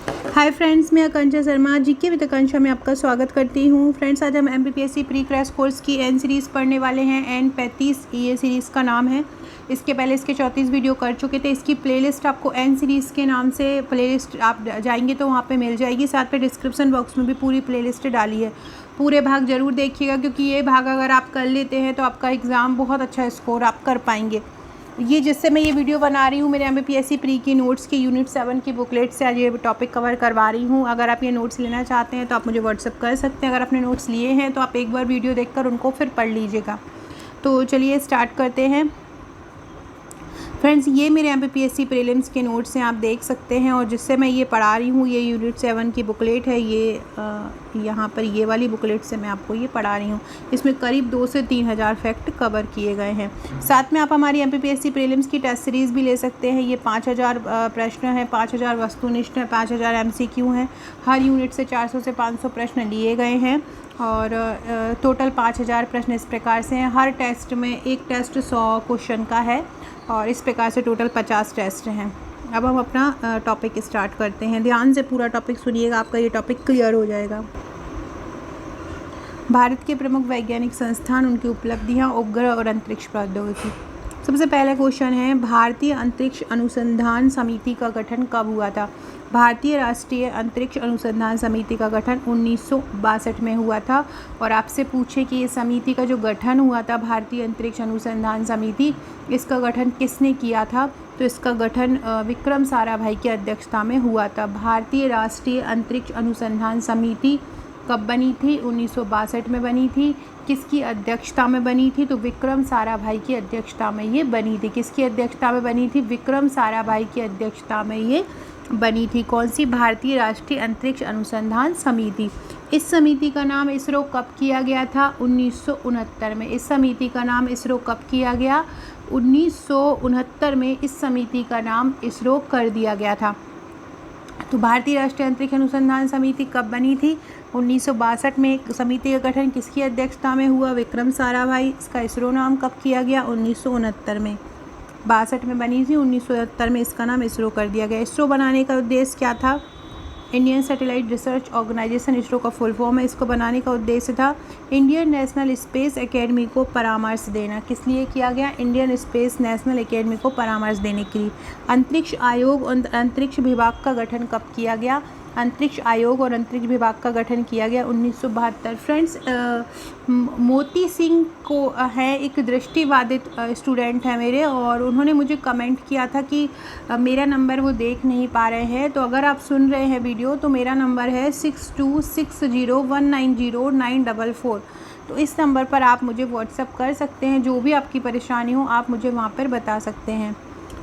Hi friends, मैं आकांक्षा Sharma GK with आकांक्षा में आपका स्वागत करती हूँ। फ्रेंड्स, आज हम एमपीपीएससी प्री क्रैश कोर्स की एन सीरीज़ पढ़ने वाले हैं। N35 ये सीरीज़ का नाम है। इसके पहले इसके 34 वीडियो कर चुके थे। इसकी प्लेलिस्ट आपको एन सीरीज़ के नाम से प्लेलिस्ट आप जाएंगे तो वहाँ पे मिल जाएगी। साथ में डिस्क्रिप्शन बॉक्स में भी पूरी प्लेलिस्ट डाली है। पूरे भाग ज़रूर देखिएगा, क्योंकि ये भाग अगर आप कर लेते हैं तो आपका एग्ज़ाम बहुत अच्छा स्कोर आप कर पाएंगे। ये जिससे मैं ये वीडियो बना रही हूँ, मेरे एमपीपीएससी प्री की नोट्स की यूनिट 7 की बुकलेट से आज ये टॉपिक कवर करवा रही हूँ। अगर आप ये नोट्स लेना चाहते हैं तो आप मुझे व्हाट्सअप कर सकते हैं। अगर आपने नोट्स लिए हैं तो आप एक बार वीडियो देखकर उनको फिर पढ़ लीजिएगा। तो चलिए स्टार्ट करते हैं। फ्रेंड्स, ये मेरे एमपीपीएससी प्रीलिम्स के नोट्स हैं, आप देख सकते हैं। और जिससे मैं ये पढ़ा रही हूँ, ये यूनिट 7 की बुकलेट है। ये यहाँ पर ये वाली बुकलेट से मैं आपको ये पढ़ा रही हूँ। इसमें करीब 2 से 3 हज़ार फैक्ट कवर किए गए हैं। साथ में आप हमारी एमपीपीएससी प्रीलिम्स की टेस्ट सीरीज़ भी ले सकते हैं। ये 5000 प्रश्न हैं, 5000 वस्तुनिष्ठ हैं, 5000 एमसीक्यू हैं। हर यूनिट से 400 से 500 प्रश्न लिए गए हैं और टोटल 5000 प्रश्न इस प्रकार से हैं। हर टेस्ट में एक टेस्ट 100 क्वेश्चन का है और इस प्रकार से टोटल 50 टेस्ट हैं। अब हम अपना टॉपिक स्टार्ट करते हैं। ध्यान से पूरा टॉपिक सुनिएगा, आपका ये टॉपिक क्लियर हो जाएगा। भारत के प्रमुख वैज्ञानिक संस्थान, उनकी उपलब्धियां, उपग्रह और अंतरिक्ष प्रौद्योगिकी। सबसे पहला क्वेश्चन है, भारतीय अंतरिक्ष अनुसंधान समिति का गठन कब हुआ था? भारतीय राष्ट्रीय अंतरिक्ष अनुसंधान समिति का गठन 1962 में हुआ था। और आपसे पूछे कि ये समिति का जो गठन हुआ था, भारतीय अंतरिक्ष अनुसंधान समिति, इसका गठन किसने किया था? तो इसका गठन विक्रम साराभाई की अध्यक्षता में हुआ था। भारतीय राष्ट्रीय अंतरिक्ष अनुसंधान समिति कब बनी थी? 1962 में बनी थी। किसकी अध्यक्षता में बनी थी? तो विक्रम साराभाई की अध्यक्षता में ये बनी थी। किसकी अध्यक्षता में बनी थी? विक्रम साराभाई की अध्यक्षता में ये बनी थी। कौन सी? भारतीय राष्ट्रीय अंतरिक्ष अनुसंधान समिति। इस समिति का नाम इसरो कब किया गया था? 1969 में। इस समिति का नाम इसरो कब किया गया? 1969 में इस समिति का नाम इसरो कर दिया गया था। तो भारतीय राष्ट्रीय अंतरिक्ष अनुसंधान समिति कब बनी थी? 1962 में। समिति का गठन किसकी अध्यक्षता में हुआ? विक्रम साराभाई। इसका इसरो नाम कब किया गया? 1969 में। 62 में बनी थी, 1969 में इसका नाम इसरो कर दिया गया। इसरो बनाने का उद्देश्य क्या था? Indian satellite research organisation ISRO का फुल फॉर्म है। इसको बनाने का उद्देश्य था इंडियन नेशनल स्पेस एकेडमी को परामर्श देना। किस लिए किया गया? इंडियन स्पेस नेशनल एकेडमी को परामर्श देने के लिए। अंतरिक्ष आयोग और अंतरिक्ष विभाग का गठन कब किया गया? अंतरिक्ष आयोग और अंतरिक्ष विभाग का गठन किया गया 1972। फ्रेंड्स, मोती सिंह को है, एक दृष्टिबाधित स्टूडेंट है मेरे, और उन्होंने मुझे कमेंट किया था कि मेरा नंबर वो देख नहीं पा रहे हैं। तो अगर आप सुन रहे हैं वीडियो, तो मेरा नंबर है 6260190944। तो इस नंबर पर आप मुझे व्हाट्सअप कर सकते हैं। जो भी आपकी परेशानी हो आप मुझे वहाँ पर बता सकते हैं।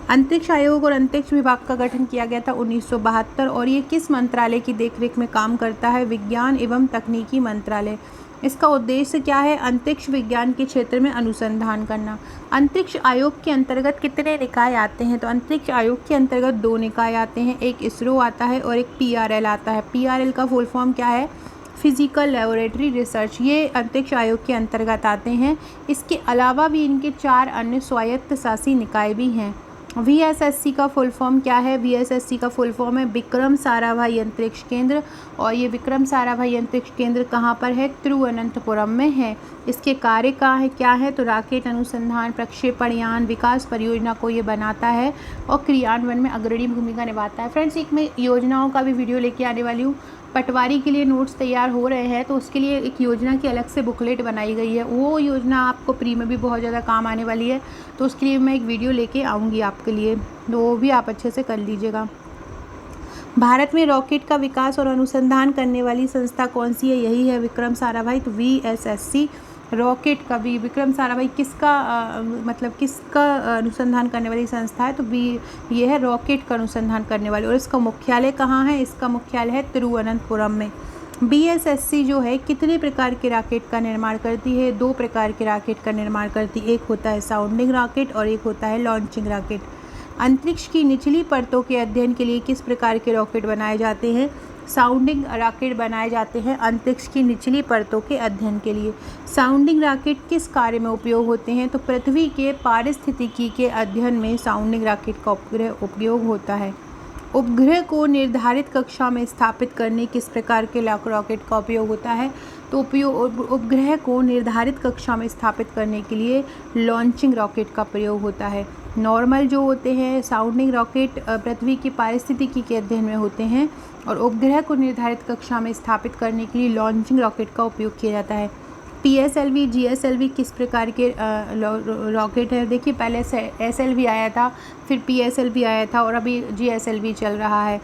अंतरिक्ष आयोग और अंतरिक्ष विभाग का गठन किया गया था 1972। और ये किस मंत्रालय की देखरेख में काम करता है? विज्ञान एवं तकनीकी मंत्रालय। इसका उद्देश्य क्या है? अंतरिक्ष विज्ञान के क्षेत्र में अनुसंधान करना। अंतरिक्ष आयोग के अंतर्गत कितने निकाय आते हैं? तो अंतरिक्ष आयोग के अंतर्गत 2 निकाय आते हैं। एक इसरो आता है और एक PRL आता है। PRL का फुल फॉर्म क्या है? Physical laboratory research. ये अंतरिक्ष आयोग के अंतर्गत आते हैं। इसके अलावा भी इनके 4 अन्य स्वायत्त शासी निकाय भी हैं। VSSC का फुल फॉर्म क्या है? VSSC का फुल फॉर्म है विक्रम साराभाई अंतरिक्ष केंद्र। और ये विक्रम साराभाई अंतरिक्ष केंद्र कहाँ पर है? तिरुवनंतपुरम में है। इसके कार्य कहाँ है, क्या है? तो रॉकेट अनुसंधान, प्रक्षेपण यान, विकास परियोजना को ये बनाता है और क्रियान्वयन में अग्रणी भूमिका निभाता है। फ्रेंड्स, एक मैं योजनाओं का भी वीडियो लेके आने वाली हूँ। पटवारी के लिए नोट्स तैयार हो रहे हैं, तो उसके लिए एक योजना की अलग से बुकलेट बनाई गई है। वो योजना आपको प्री में भी बहुत ज़्यादा काम आने वाली है, तो उसके लिए मैं एक वीडियो लेके आऊँगी आपके लिए, तो वो भी आप अच्छे से कर लीजिएगा। भारत में रॉकेट का विकास और अनुसंधान करने वाली संस्था कौन सी है? यही है विक्रम साराभाई। तो VSSC रॉकेट का भी विक्रम साराभाई किसका किसका अनुसंधान करने वाली संस्था है? तो ये है रॉकेट का अनुसंधान करने वाली। और इसका मुख्यालय कहाँ है? इसका मुख्यालय है तिरुवनंतपुरम में। BSSC जो है कितने प्रकार के रॉकेट का निर्माण करती है? 2 प्रकार के रॉकेट का निर्माण करती है। एक होता है साउंडिंग रॉकेट और एक होता है लॉन्चिंग रॉकेट। अंतरिक्ष की निचली परतों के अध्ययन के लिए किस प्रकार के रॉकेट बनाए जाते हैं? साउंडिंग रॉकेट बनाए जाते हैं अंतरिक्ष की निचली परतों के अध्ययन के लिए। साउंडिंग रॉकेट किस कार्य में उपयोग होते हैं? तो पृथ्वी के पारिस्थितिकी के अध्ययन में साउंडिंग रॉकेट का उपयोग होता है। उपग्रह को निर्धारित कक्षा में स्थापित करने किस प्रकार के रॉकेट का उपयोग होता है? तो उपग्रह को निर्धारित कक्षा में स्थापित करने के लिए लॉन्चिंग रॉकेट का प्रयोग होता है। नॉर्मल जो होते हैं साउंडिंग रॉकेट पृथ्वी की पारिस्थितिकी के अध्ययन में होते हैं, और उपग्रह को निर्धारित कक्षा में स्थापित करने के लिए लॉन्चिंग रॉकेट का उपयोग किया जाता है। PSLV, GSLV किस प्रकार के रॉकेट है? देखिए, पहले SLV आया था, फिर PSLV आया था, और अभी GSLV चल रहा है।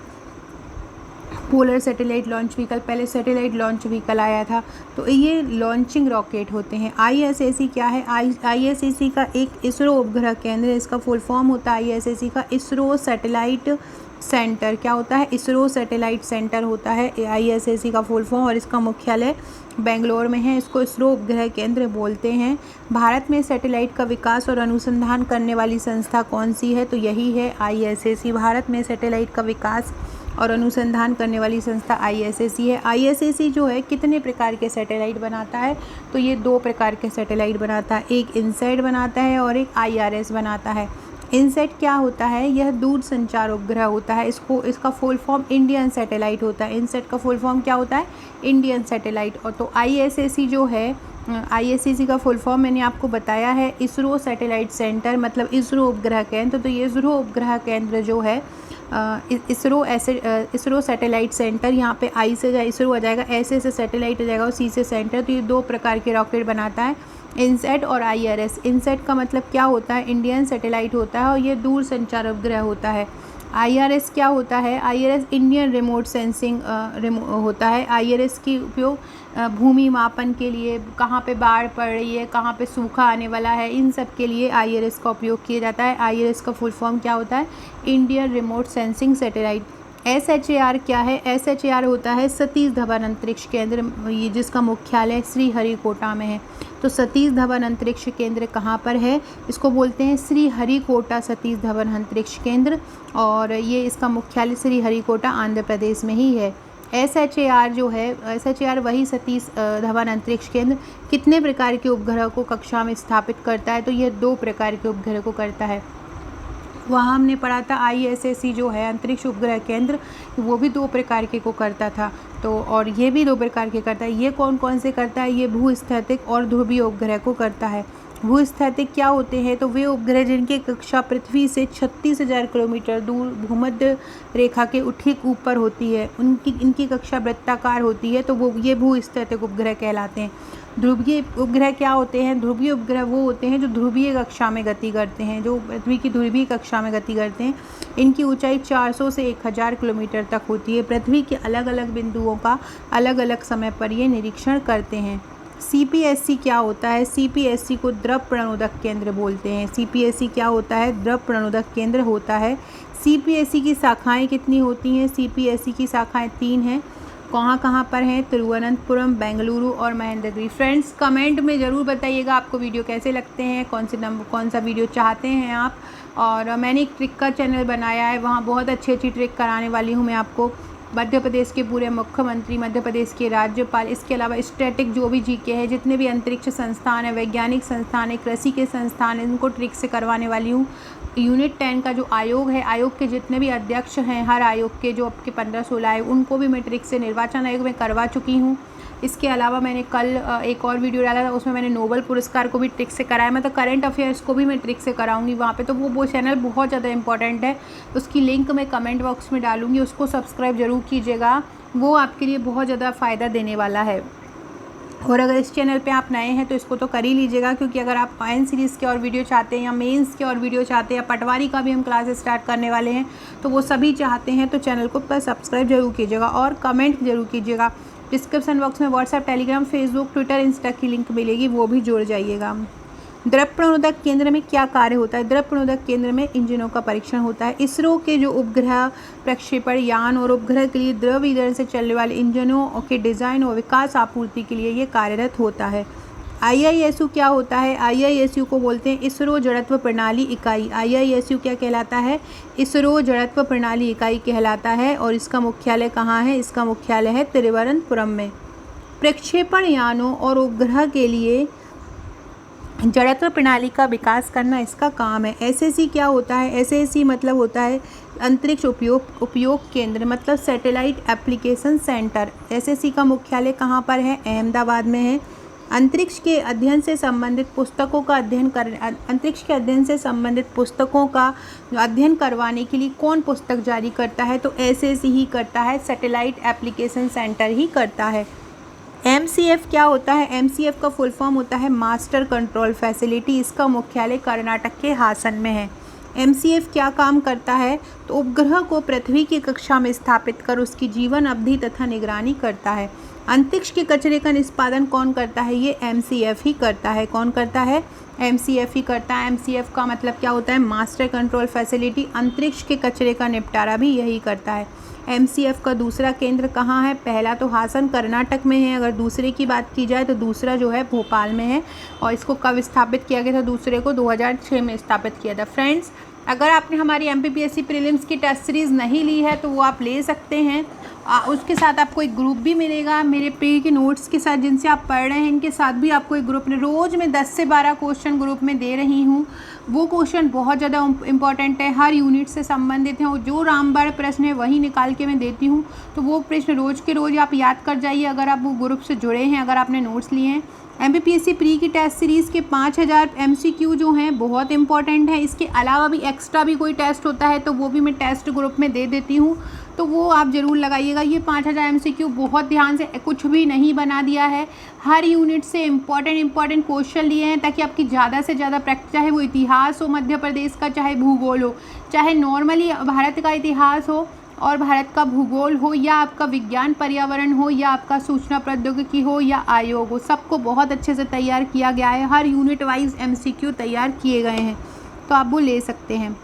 पोलर सैटेलाइट लॉन्च व्हीकल, पहले सैटेलाइट लॉन्च व्हीकल आया था। तो ये लॉन्चिंग रॉकेट होते हैं। ISSC क्या है? ISSC का एक इसरो उपग्रह केंद्र, इसका फुल फॉर्म होता है ISSC का इसरो सैटेलाइट सेंटर। क्या होता है? इसरो सैटेलाइट सेंटर होता है ISSC का फुल फॉर्म, और इसका मुख्यालय बेंगलोर में है। इसको इसरो उपग्रह केंद्र बोलते हैं। भारत में सैटेलाइट का विकास और अनुसंधान करने वाली संस्था कौन सी है? तो यही है ISSC। भारत में सैटेलाइट का विकास और अनुसंधान करने वाली संस्था ISSC है। ISSC जो है कितने प्रकार के सैटेलाइट बनाता है? तो ये 2 प्रकार के सैटेलाइट बनाता है, एक इनसैट बनाता है और एक IRS बनाता है। इनसैट क्या होता है? यह दूर संचार उपग्रह होता है। इसका फुल फॉर्म इंडियन सैटेलाइट होता है। इनसैट का फुल फॉर्म क्या होता है? Indian satellite. और तो ISSC जो है, ISSC का फुल फॉर्म मैंने आपको बताया है इसरो सैटेलाइट सेंटर, मतलब इसरो उपग्रह केंद्र। तो ये इसरो उपग्रह केंद्र जो है इसरो सैटेलाइट सेंटर, यहाँ पे I से इसरो आ जाएगा, S से सैटेलाइट आ जाएगा और C से सेंटर। तो ये 2 प्रकार के रॉकेट बनाता है, इनसैट और IRS। इनसैट का मतलब क्या होता है? इंडियन सैटेलाइट होता है और ये दूर संचार उपग्रह होता है। IRS क्या होता है? IRS इंडियन रिमोट सेंसिंग होता है। IRS की उपयोग भूमि मापन के लिए, कहाँ पे बाढ़ पड़ रही है, कहाँ पे सूखा आने वाला है, इन सब के लिए IRS का उपयोग किया जाता है। IRS का फुल फॉर्म क्या होता है? Indian remote sensing satellite. SHAR क्या है? SHAR होता है सतीश धवन अंतरिक्ष केंद्र, ये जिसका मुख्यालय श्रीहरिकोटा में है। तो सतीश धवन अंतरिक्ष केंद्र कहाँ पर है? इसको बोलते हैं श्रीहरिकोटा सतीश धवन अंतरिक्ष केंद्र, और ये इसका मुख्यालय श्रीहरिकोटा आंध्र प्रदेश में ही है। SHAR जो है, SHAR वही सतीश धवन अंतरिक्ष केंद्र कितने प्रकार के उपग्रह को कक्षा में स्थापित करता है? तो यह 2 प्रकार के उपग्रह को करता है। वहाँ हमने पढ़ा था ISSC जो है अंतरिक्ष उपग्रह केंद्र, वो भी 2 प्रकार के को करता था। तो और ये भी 2 प्रकार के करता है। ये कौन कौन से करता है? ये भूस्थैतिक और ध्रुवीय उपग्रह को करता है। भूस्थैतिक क्या होते हैं? तो वे उपग्रह जिनकी कक्षा पृथ्वी से 36,000 किलोमीटर दूर भूमध्य रेखा के ठीक ऊपर होती है, इनकी कक्षा वृत्ताकार होती है, तो वो ये भूस्थैतिक उपग्रह कहलाते हैं। ध्रुवीय उपग्रह क्या होते हैं? ध्रुवीय उपग्रह वो होते हैं जो ध्रुवीय कक्षा में गति करते हैं, जो पृथ्वी की ध्रुवीय कक्षा में गति करते हैं। इनकी ऊंचाई 400 से 1000 किलोमीटर तक होती है। पृथ्वी के अलग अलग बिंदुओं का अलग अलग समय पर ये निरीक्षण करते हैं। CPSC क्या होता है? CPSC को द्रव प्रणोदक केंद्र बोलते हैं। CPSC क्या होता है? द्रव प्रणोदक केंद्र होता है। CPSC की शाखाएं कितनी होती हैं? CPSC की शाखाएं 3 हैं। कहाँ कहाँ पर हैं? तिरुवनंतपुरम, बेंगलुरु और महेंद्रगिरी। फ्रेंड्स, कमेंट में ज़रूर बताइएगा आपको वीडियो कैसे लगते हैं, कौन सा वीडियो चाहते हैं आप। और मैंने एक ट्रिक का चैनल बनाया है, वहाँ बहुत अच्छी अच्छी ट्रिक कराने वाली हूँ मैं आपको। मध्य प्रदेश के पूरे मुख्यमंत्री, मध्य प्रदेश के राज्यपाल, इसके अलावा स्टैटिक जो भी GK है, जितने भी अंतरिक्ष संस्थान है, वैज्ञानिक संस्थान है, कृषि के संस्थान है, इनको ट्रिक से करवाने वाली हूँ। यूनिट 10 का जो आयोग है, आयोग के जितने भी अध्यक्ष हैं, हर आयोग के जो आपके 15-16 आयोग, उनको भी मैं ट्रिक से निर्वाचन आयोग में करवा चुकी हूँ। इसके अलावा मैंने कल एक और वीडियो डाला था, उसमें मैंने नोबेल पुरस्कार को भी ट्रिक से कराया। मतलब करंट अफेयर्स को भी मैं ट्रिक से कराऊंगी वहाँ पे। तो वो चैनल बहुत ज़्यादा इंपॉर्टेंट है, उसकी लिंक मैं कमेंट बॉक्स में डालूंगी, उसको सब्सक्राइब ज़रूर कीजिएगा, वो आपके लिए बहुत ज़्यादा फ़ायदा देने वाला है। और अगर इस चैनल पे आप नए हैं तो इसको तो कर ही लीजिएगा, क्योंकि अगर आप आयन सीरीज़ के और वीडियो चाहते हैं, या मेंस के और वीडियो चाहते हैं, या पटवारी का भी हम क्लासेस स्टार्ट करने वाले हैं, तो वो सभी चाहते हैं, तो चैनल को पर सब्सक्राइब जरूर कीजिएगा और कमेंट जरूर कीजिएगा। डिस्क्रिप्शन बॉक्स में WhatsApp, Telegram, Facebook, Twitter, Insta की लिंक मिलेगी, वो भी जुड़ जाइएगा। द्रव प्रणोदक केंद्र में क्या कार्य होता है? द्रव प्रणोदक केंद्र में इंजनों का परीक्षण होता है। इसरो के जो उपग्रह प्रक्षेपण यान और उपग्रह के लिए द्रव ईंधन से चलने वाले इंजनों के डिज़ाइन और विकास आपूर्ति के लिए ये कार्यरत होता है। IISU क्या होता है? IISU को बोलते हैं इसरो जड़त्व प्रणाली इकाई। IISU क्या कहलाता है? इसरो जड़त्व प्रणाली इकाई कहलाता है। और इसका मुख्यालय कहाँ है? इसका मुख्यालय है तिरुवनंतपुरम में। प्रक्षेपण यानों और उपग्रह के लिए जड़त्व प्रणाली का विकास करना इसका काम है। एसएससी क्या होता है? एसएससी मतलब होता है अंतरिक्ष उपयोग केंद्र, मतलब सैटेलाइट एप्लीकेशन सेंटर। एसएससी का मुख्यालय कहाँ पर है? अहमदाबाद में है। अंतरिक्ष के अध्ययन से संबंधित पुस्तकों का अंतरिक्ष के अध्ययन से संबंधित पुस्तकों का अध्ययन करवाने के लिए कौन पुस्तक जारी करता है? तो एसएससी ही करता है, सैटेलाइट एप्लीकेशन सेंटर ही करता है। MCF क्या होता है? MCF का फुल फॉर्म होता है मास्टर कंट्रोल फैसिलिटी। इसका मुख्यालय कर्नाटक के हासन में है। MCF क्या काम करता है? तो उपग्रह को पृथ्वी की कक्षा में स्थापित कर उसकी जीवन अवधि तथा निगरानी करता है। अंतरिक्ष के कचरे का निष्पादन कौन करता है? ये MCF ही करता है। कौन करता है? MCF ही करता है। MCF का मतलब क्या होता है? Master control facility. अंतरिक्ष के कचरे का निपटारा भी यही करता है। MCF का दूसरा केंद्र कहाँ है? पहला तो हासन कर्नाटक में है, अगर दूसरे की बात की जाए तो दूसरा जो है भोपाल में है। और इसको कब स्थापित किया गया था? दूसरे को 2006 में स्थापित किया था। फ्रेंड्स, अगर आपने हमारी MPPSC प्रीलिम्स की टेस्ट सीरीज़ नहीं ली है तो वो आप ले सकते हैं। उसके साथ आपको एक ग्रुप भी मिलेगा मेरे पे के नोट्स के साथ, जिनसे आप पढ़ रहे हैं इनके साथ भी आपको एक ग्रुप। रोज़ मैं 10 से 12 क्वेश्चन ग्रुप में दे रही हूँ। वो क्वेश्चन बहुत ज़्यादा इंपॉर्टेंट है, हर यूनिट से संबंधित हैं, और जो रामबाण प्रश्न है वही निकाल के मैं देती हूँ। तो वो प्रश्न रोज़ के रोज़ आप याद कर जाइए अगर आप वो ग्रुप से जुड़े हैं, अगर आपने नोट्स लिए हैं। MPPSC प्री की टेस्ट सीरीज़ के 5000 MCQ जो हैं बहुत इंपॉर्टेंट है। इसके अलावा भी एक्स्ट्रा भी कोई टेस्ट होता है तो वो भी मैं टेस्ट ग्रुप में दे देती हूँ, तो वो आप ज़रूर लगाइएगा। ये 5000 MCQ बहुत ध्यान से, कुछ भी नहीं बना दिया है, हर यूनिट से इंपॉर्टेंट क्वेश्चन लिए हैं ताकि आपकी ज़्यादा से ज़्यादा प्रैक्टिस, चाहे वो इतिहास हो मध्य प्रदेश का, चाहे भूगोल हो, चाहे नॉर्मली भारत का इतिहास हो और भारत का भूगोल हो, या आपका विज्ञान पर्यावरण हो, या आपका सूचना प्रौद्योगिकी हो, या आयोग हो, सबको बहुत अच्छे से तैयार किया गया है। हर यूनिट वाइज MCQ तैयार किए गए हैं, तो आप वो ले सकते हैं।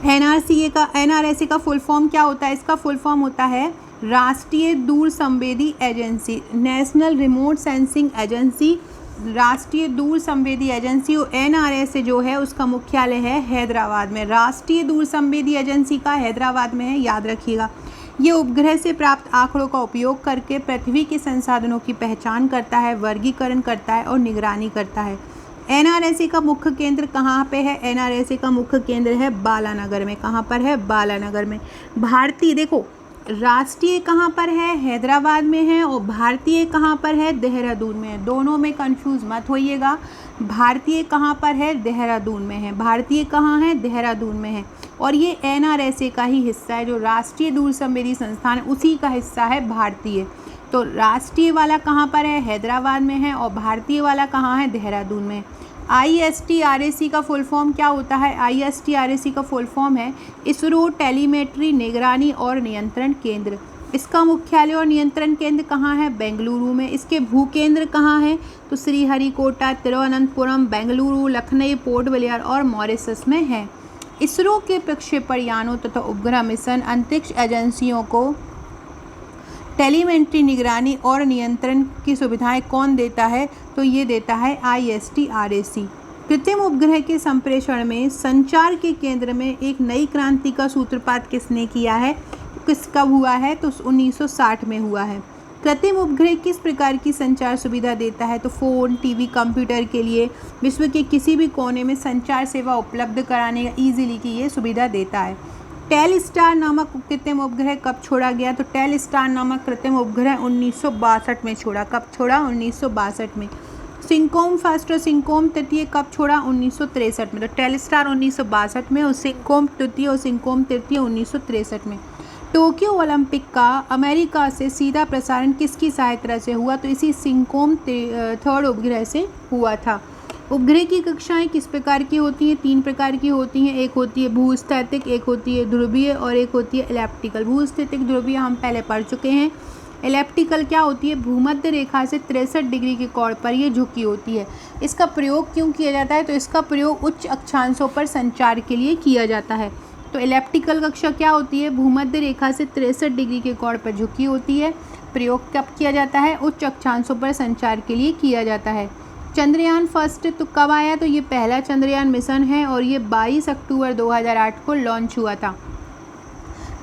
NRSA का फुल फॉर्म क्या होता है? इसका फुल फॉर्म होता है राष्ट्रीय दूर संवेदी agency, national remote sensing agency. राष्ट्रीय दूर संवेदी एजेंसी और NRSA जो है उसका मुख्यालय है हैदराबाद में। राष्ट्रीय दूर संवेदी एजेंसी का हैदराबाद में है, याद रखिएगा। ये उपग्रह से प्राप्त आंकड़ों का उपयोग करके पृथ्वी के संसाधनों की पहचान करता है, वर्गीकरण करता है और निगरानी करता है। NRSA का मुख्य केंद्र कहाँ पे है? NRSA का मुख्य केंद्र है बालानगर में। कहाँ पर है? बालानगर में। भारतीय, देखो राष्ट्रीय कहाँ पर है? हैदराबाद में है, और भारतीय कहाँ पर है? देहरादून में है। दोनों में कंफ्यूज मत होइएगा। भारतीय कहाँ पर है? देहरादून में है। भारतीय कहाँ है? देहरादून में है। और ये NRSA का ही हिस्सा है, जो राष्ट्रीय दूर संवेदी संस्थान है उसी का हिस्सा है भारतीय। तो राष्ट्रीय वाला कहाँ पर है? हैदराबाद में है, और भारतीय वाला कहाँ है? देहरादून में। ISTRAC का फुल फॉर्म क्या होता है? ISTRAC का फुल फॉर्म है इसरो टेलीमेट्री निगरानी और नियंत्रण केंद्र। इसका मुख्यालय और नियंत्रण केंद्र कहाँ है? बेंगलुरु में। इसके भूकेंद्र कहाँ है? तो श्रीहरिकोटा, तिरुवनंतपुरम, बेंगलुरु, लखनऊ, पोर्ट ब्लेयर और मॉरिशस में है। इसरो के प्रक्षेपण यानों तथा उपग्रह मिशन अंतरिक्ष एजेंसियों को टेलीमेट्री निगरानी और नियंत्रण की सुविधाएं कौन देता है? तो ये देता है ISTRAC। कृत्रिम उपग्रह के संप्रेषण में संचार के केंद्र में एक नई क्रांति का सूत्रपात किसने किया है? कब हुआ है? तो 1960 में हुआ है। कृत्रिम उपग्रह किस प्रकार की संचार सुविधा देता है? तो फ़ोन, टीवी, कंप्यूटर के लिए विश्व के किसी भी कोने में संचार सेवा उपलब्ध कराने का ईजिली की ये सुविधा देता है। टेलस्टार नामक कृत्रिम उपग्रह कब छोड़ा गया? तो टेलस्टार नामक कृत्रिम उपग्रह 1962 में छोड़ा। कब छोड़ा? 1962 में। सिंकोम फर्स्ट और सिंकोम तृतीय कब छोड़ा? 1963 में। तो टेलस्टार 1962 में और सिंकोम तृतीय और सिंकोम तृतीय 1963 में। टोक्यो ओलंपिक का अमेरिका से सीधा प्रसारण किसकी सहायता से हुआ? तो इसी सिंकोम थर्ड उपग्रह से हुआ था। उपग्रह की कक्षाएं किस प्रकार की होती हैं? 3 प्रकार की होती हैं। एक होती है भूस्थैतिक, एक होती है ध्रुवीय और एक होती है एलिप्टिकल। भूस्थैतिक, ध्रुवीय हम पहले पढ़ चुके हैं। एलिप्टिकल क्या होती है? भूमध्य रेखा से 63 डिग्री के कोण पर ये झुकी होती है। इसका प्रयोग क्यों किया जाता है? तो इसका प्रयोग उच्च अक्षांशों पर संचार के लिए किया जाता है। तो एलिप्टिकल कक्षा क्या होती है? भूमध्य रेखा से 63 डिग्री के कोण पर झुकी होती है। प्रयोग कब किया जाता है? उच्च अक्षांशों पर संचार के लिए किया जाता है। चंद्रयान फर्स्ट तो कब आया? तो ये पहला चंद्रयान मिशन है और ये 22 अक्टूबर 2008 को लॉन्च हुआ था।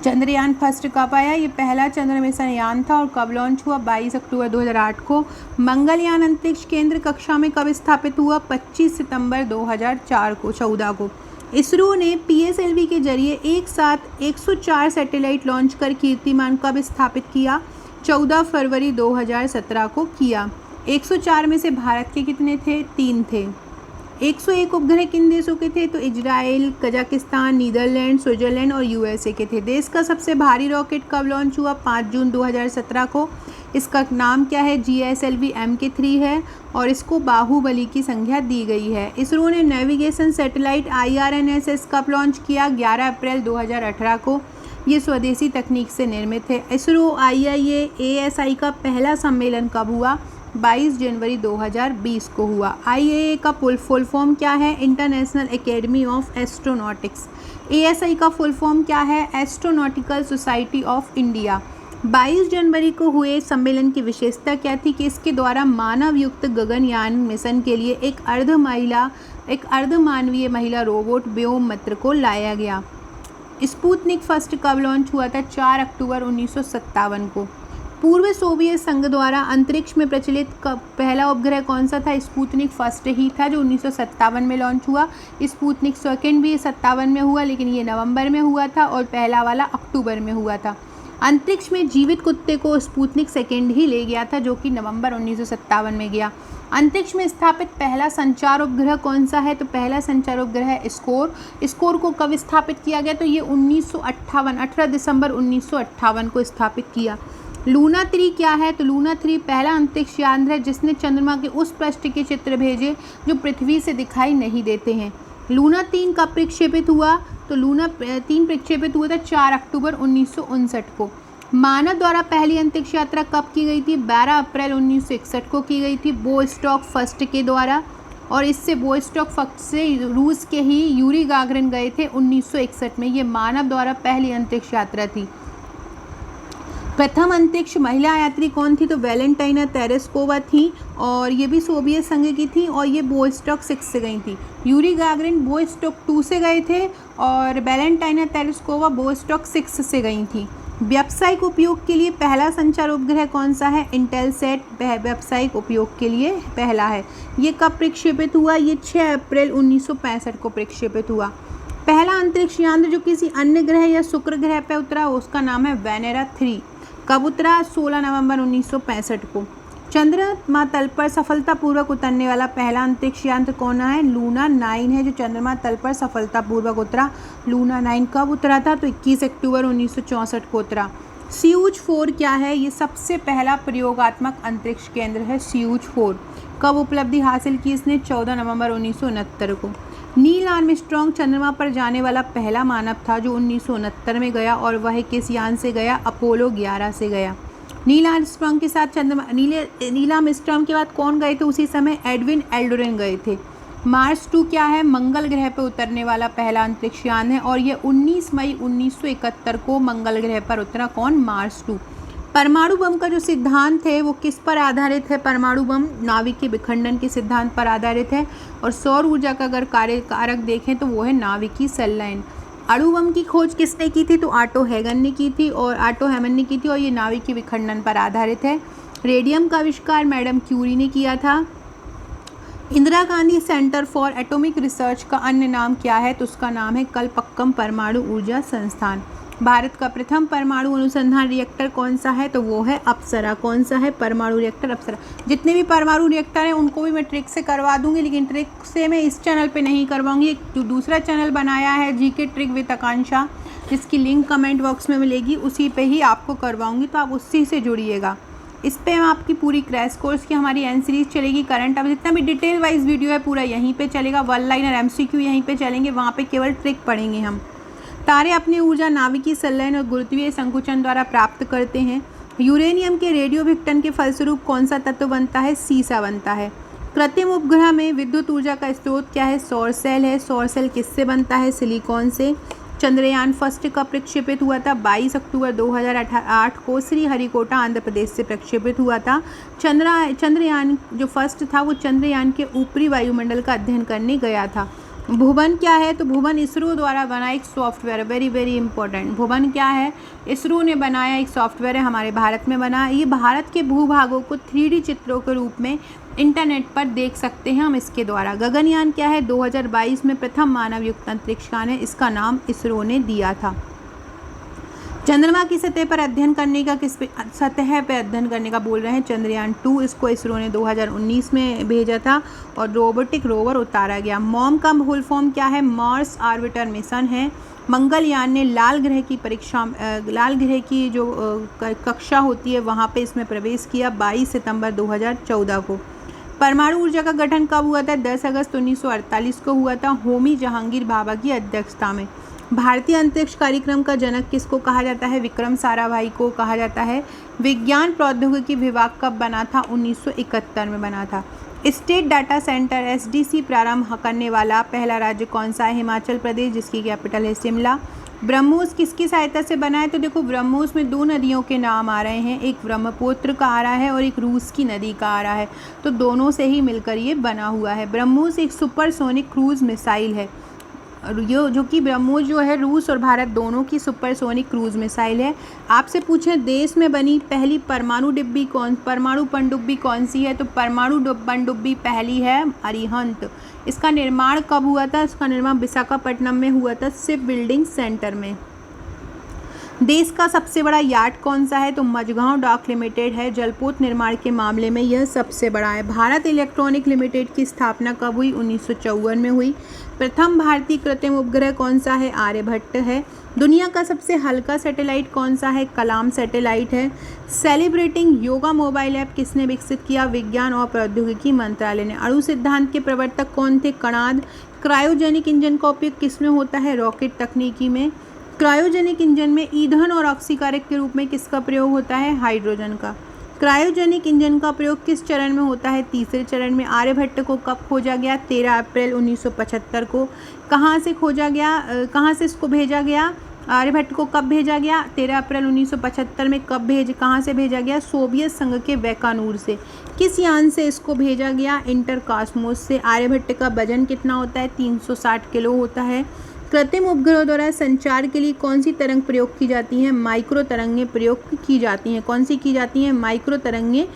चंद्रयान फर्स्ट कब आया? ये पहला चंद्र मिशन यान था और कब लॉन्च हुआ? 22 अक्टूबर 2008 को। मंगलयान अंतरिक्ष केंद्र कक्षा में कब स्थापित हुआ? 25 सितंबर 2014 को। इसरो ने PSLV के जरिए एक साथ 104 सैटेलाइट लॉन्च कर कीर्तिमान कब स्थापित किया? 14 फरवरी 2017 को किया। 104 में से भारत के कितने थे? 3 थे। 101 उपग्रह किन देशों के थे? तो इजराइल, कजाकिस्तान, नीदरलैंड, स्विट्जरलैंड और USA के थे। देश का सबसे भारी रॉकेट कब लॉन्च हुआ? 5 जून 2017 को। इसका नाम क्या है? GSLV Mk3 है और इसको बाहुबली की संज्ञा दी गई है। इसरो ने नेविगेशन सैटेलाइट IRNSS कब लॉन्च किया? 11 अप्रैल 2018 को। ये स्वदेशी तकनीक से निर्मित है। इसरो IIA ASI का पहला सम्मेलन कब हुआ? 22 जनवरी 2020 को हुआ। IAA का फुल फॉर्म क्या है? International academy of astronautics. ASI का फुल फॉर्म क्या है? Astronautical society of India. 22 जनवरी को हुए सम्मेलन की विशेषता क्या थी? कि इसके द्वारा मानव युक्त गगनयान मिशन के लिए एक अर्धमानवीय महिला रोबोट व्योममित्र को लाया गया। स्पुतनिक फर्स्ट कब लॉन्च हुआ था? 4 अक्टूबर 1957 को। पूर्व सोवियत संघ द्वारा अंतरिक्ष में प्रचलित पहला उपग्रह कौन सा था? स्पुतनिक फर्स्ट ही था जो 1957 में लॉन्च हुआ। स्पुतनिक सेकंड भी 57 में हुआ लेकिन ये नवंबर में हुआ था और पहला वाला अक्टूबर में हुआ था। अंतरिक्ष में जीवित कुत्ते को स्पुतनिक सेकंड ही ले गया था जो कि नवंबर 1957 में गया। अंतरिक्ष में स्थापित पहला संचार उपग्रह कौन सा है? तो पहला संचार उपग्रह है स्कोर को कब स्थापित किया गया? तो ये 18 दिसंबर 1958 को स्थापित किया। लूना 3 क्या है? तो लूना 3 पहला अंतरिक्ष यान है जिसने चंद्रमा के उस पृष्ठ के चित्र भेजे जो पृथ्वी से दिखाई नहीं देते हैं। लूना 3 कब प्रक्षेपित हुआ? तो लूना 3 प्रक्षेपित हुआ था 4 अक्टूबर 1959 को। मानव द्वारा पहली अंतरिक्ष यात्रा कब की गई थी? 12 अप्रैल 1961 को की गई थी वोस्टॉक फर्स्ट के द्वारा। और इससे वोस्टॉक फर्स्ट से रूस के ही यूरी गागरिन गए थे 1961 में। ये मानव द्वारा पहली अंतरिक्ष यात्रा थी। प्रथम अंतरिक्ष महिला यात्री कौन थी? तो वैलेंटाइना तेरेस्कोवा थी और ये भी सोवियत संघ की थी और ये वोस्टॉक 6 से गई थी। यूरी गागरिन वोस्टॉक 2 से गए थे और वैलेंटाइना तेरेस्कोवा वोस्टॉक 6 से गई थी। व्यावसायिक उपयोग के लिए पहला संचार उपग्रह कौन सा है? इंटेलसैट व्यावसायिक उपयोग के लिए पहला है। ये कब प्रक्षेपित हुआ? ये 6 अप्रैल 1965 को प्रक्षेपित हुआ। पहला अंतरिक्ष यान जो किसी अन्य ग्रह या शुक्र ग्रह पर उतरा उसका नाम है वेनेरा 3। कब उतरा? 16 नवंबर 1965 को। चंद्रमा तल पर सफलतापूर्वक उतरने वाला पहला अंतरिक्ष यान कौन है? लूना 9 है जो चंद्रमा तल पर सफलतापूर्वक उतरा। लूना 9 कब उतरा था? तो 21 अक्टूबर 1964 को उतरा। सीयूज 4 क्या है? ये सबसे पहला प्रयोगात्मक अंतरिक्ष केंद्र है सीयूज 4। कब उपलब्धि हासिल की इसने? 14 नवंबर 1969 को। नील आर्मस्ट्रॉन्ग चंद्रमा पर जाने वाला पहला मानव था जो 1969 में गया और वह किस यान से गया? अपोलो 11 से गया। नील आर्मस्ट्रॉन्ग के साथ नील आर्मस्ट्रॉन्ग के बाद कौन गए थे उसी समय? एडविन एल्डरिन गए थे। मार्स 2 क्या है? मंगल ग्रह पर उतरने वाला पहला अंतरिक्ष यान है और ये 19 मई 1971 को मंगल ग्रह पर उतरा। कौन? मार्स 2। परमाणु बम का जो सिद्धांत है वो किस पर आधारित है? परमाणु बम नाभिक के विखंडन के सिद्धांत पर आधारित है। और सौर ऊर्जा का अगर कारक देखें तो वो है नाभिकीय संलयन। अणु बम की खोज किसने की थी? तो ऑटो हैमन ने की थी और ये नाभिकीय विखंडन पर आधारित है। रेडियम का आविष्कार मैडम क्यूरी ने किया था। Indira Gandhi centre for atomic research का अन्य नाम क्या है? तो उसका नाम है कलपक्कम परमाणु ऊर्जा संस्थान। भारत का प्रथम परमाणु अनुसंधान रिएक्टर कौन सा है? तो वो है अप्सरा। कौन सा है? परमाणु रिएक्टर अप्सरा। जितने भी परमाणु रिएक्टर हैं उनको भी मैं ट्रिक से करवा दूंगी लेकिन ट्रिक से मैं इस चैनल पे नहीं करवाऊंगी। एक जो दूसरा चैनल बनाया है जीके ट्रिक विद आकांक्षा जिसकी लिंक कमेंट बॉक्स में मिलेगी उसी पे ही आपको करवाऊंगी तो आप उसी से जुड़िएगा। इस पे हम आपकी पूरी क्रैश कोर्स की हमारी एन सीरीज चलेगी। करंट अब जितना भी डिटेल वाइज वीडियो है पूरा यहीं पे चलेगा। 1 लाइनर MCQ यहीं पे चलेंगे, वहाँ पे केवल ट्रिक पढ़ेंगे हम। तारे अपनी ऊर्जा नाभिकीय संलयन और गुरुत्वीय संकुचन द्वारा प्राप्त करते हैं। यूरेनियम के रेडियो विघटन के फलस्वरूप कौन सा तत्व बनता है? सीसा बनता है। कृत्रिम उपग्रह में विद्युत ऊर्जा का स्रोत क्या है? सौर सेल है। सौर सेल किससे बनता है? सिलिकॉन से। चंद्रयान फर्स्ट कब प्रक्षेपित हुआ था? 22 अक्टूबर 2008 को श्रीहरिकोटा आंध्र प्रदेश से प्रक्षेपित हुआ था। चंद्रयान जो फर्स्ट था वो चंद्रयान के ऊपरी वायुमंडल का अध्ययन करने गया था। भुवन क्या है? तो भुवन इसरो द्वारा बना एक सॉफ्टवेयर, वेरी वेरी इंपॉर्टेंट। भुवन क्या है? इसरो ने बनाया एक सॉफ्टवेयर है, हमारे भारत में बना। ये भारत के भूभागों को 3D चित्रों के रूप में इंटरनेट पर देख सकते हैं हम इसके द्वारा। गगनयान क्या है? 2022 में प्रथम मानव युक्त अंतरिक्ष यान है, इसका नाम इसरो ने दिया था। चंद्रमा की सतह पर अध्ययन करने का सतह पर अध्ययन करने का बोल रहे हैं चंद्रयान 2, इसको इसरो ने 2019 में भेजा था और रोबोटिक रोवर उतारा गया। मॉम का फुल फॉर्म क्या है? मार्स ऑर्बिटर मिशन है। मंगलयान ने लाल ग्रह की जो कक्षा होती है वहाँ पे इसमें प्रवेश किया 22 सितंबर 2014 को। परमाणु ऊर्जा का गठन कब हुआ था? 10 अगस्त 1948 को हुआ था, होमी जहांगीर भाभा की अध्यक्षता में। भारतीय अंतरिक्ष कार्यक्रम का जनक किसको कहा जाता है? विक्रम साराभाई को कहा जाता है। विज्ञान प्रौद्योगिकी विभाग कब बना था? 1971 में बना था। स्टेट डाटा सेंटर SDC प्रारंभ करने वाला पहला राज्य कौन सा है? हिमाचल प्रदेश, जिसकी कैपिटल है शिमला। ब्रह्मोस किसकी सहायता से बना है? तो देखो ब्रह्मोस में 2 नदियों के नाम आ रहे हैं, एक ब्रह्मपुत्र का आ रहा है और एक रूस की नदी का आ रहा है, तो दोनों से ही मिलकर ये बना हुआ है। ब्रह्मोस एक सुपरसोनिक क्रूज मिसाइल है, जो कि ब्रह्मोस जो है रूस और भारत दोनों की सुपरसोनिक क्रूज मिसाइल है। आपसे पूछें देश में बनी पहली परमाणु पनडुब्बी कौन सी है? तो परमाणु पनडुब्बी पहली है अरिहंत। इसका निर्माण कब हुआ था? इसका निर्माण विशाखापट्टनम में हुआ था, शिप बिल्डिंग सेंटर में। देश का सबसे बड़ा यार्ड कौन सा है? तो मझगांव डॉक लिमिटेड है, जलपोत निर्माण के मामले में यह सबसे बड़ा है। भारत इलेक्ट्रॉनिक लिमिटेड की स्थापना कब हुई? 1954 में हुई। प्रथम भारतीय कृत्रिम उपग्रह कौन सा है? आर्यभट्ट है। दुनिया का सबसे हल्का सैटेलाइट कौन सा है? कलाम सैटेलाइट है। सेलिब्रेटिंग योगा मोबाइल ऐप किसने विकसित किया? विज्ञान और प्रौद्योगिकी मंत्रालय ने। अणु सिद्धांत के प्रवर्तक कौन थे? कणाद। क्रायोजेनिक इंजन का उपयोग किसमें होता है? रॉकेट तकनीकी में। क्रायोजेनिक इंजन में ईंधन और ऑक्सीकारक के रूप में किसका प्रयोग होता है? हाइड्रोजन का। क्रायोजेनिक इंजन का प्रयोग किस चरण में होता है? तीसरे चरण में। आर्यभट्ट को कब खोजा गया? 13 अप्रैल 1975 को। कहाँ से खोजा गया? कहाँ से इसको भेजा गया? आर्यभट्ट को कब भेजा गया? 13 अप्रैल 1975 में। कहाँ से भेजा गया? सोवियत संघ के वैकानूर से। किस यान से इसको भेजा गया? इंटरकॉस्मोस से। आर्यभट्ट का वजन कितना होता है? 360 किलो होता है। कृत्रिम उपग्रह द्वारा संचार के लिए कौन सी तरंग प्रयोग की जाती हैं? माइक्रो तरंगें प्रयोग की जाती हैं। कौन सी की जाती हैं? माइक्रो तरंगें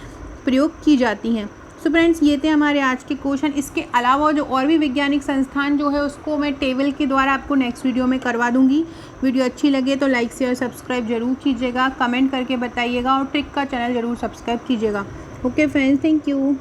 प्रयोग की जाती हैं। सो फ्रेंड्स, ये थे हमारे आज के क्वेश्चन। इसके अलावा जो और भी वैज्ञानिक संस्थान जो है उसको मैं टेबल के द्वारा आपको नेक्स्ट वीडियो में करवा दूंगी। वीडियो अच्छी लगे तो लाइक शेयर सब्सक्राइब जरूर कीजिएगा, कमेंट करके बताइएगा और ट्रिक का चैनल जरूर सब्सक्राइब कीजिएगा। Okay friends, thank you.